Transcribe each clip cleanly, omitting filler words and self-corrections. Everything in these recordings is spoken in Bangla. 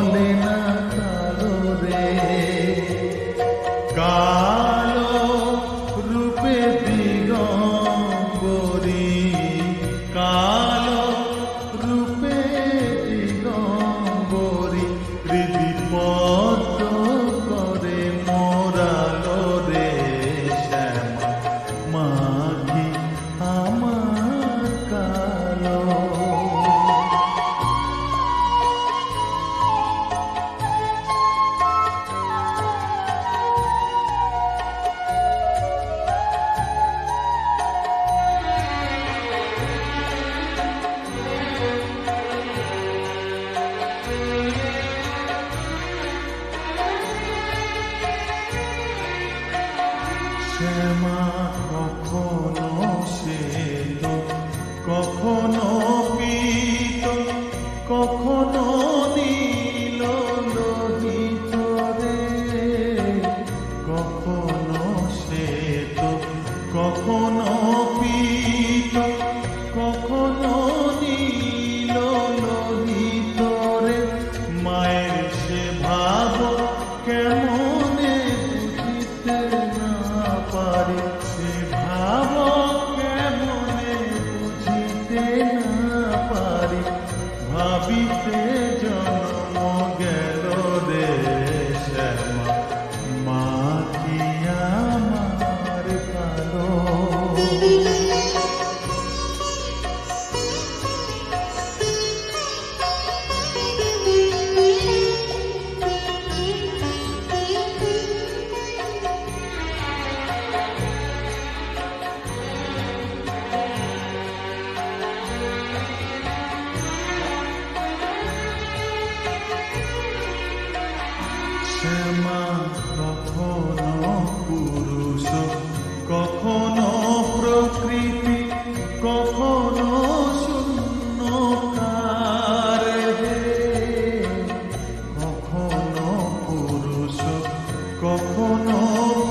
বলে না কালো রে, কালো রূপে দিগম্বরী, কালো রূপে দিগম্বরী, হৃদি পদ্ম করে মোরালো রে শ্যামা, মাঘি আমার কালো। শ্যামা কখনো শ্বেত, কখনো পীত, কখনো নীল লোহিত রে, কখনো শ্বেত, কখনো পীত, কখনো নীল লোহিত রে, মায়ের সে ভাব কেমনে বুঝিতে না পারি, সে ভাব কেমনে বুঝিতে না পারি, ভাবিতে জন্ম গেল রে শ্যামা, মা কি আমার কালো। শ্যামা কখনো পুরুষ, কখনো প্রকৃতি, কখনো শূন্যকার হে, কখনো পুরুষ, কখনো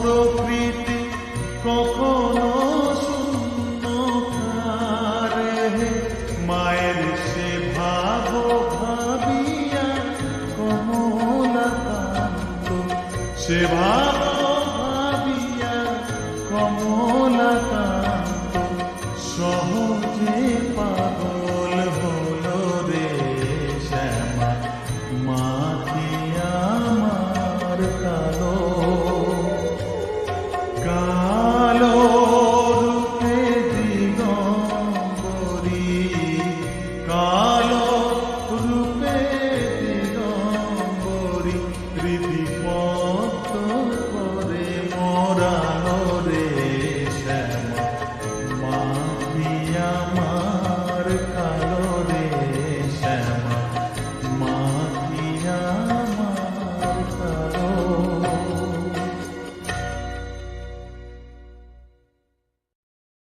প্রকৃতি, কখনো শূন্যকার হে, মায়ের সে ভাব ভাবিয়া কমলাকান্ত, সে ভাব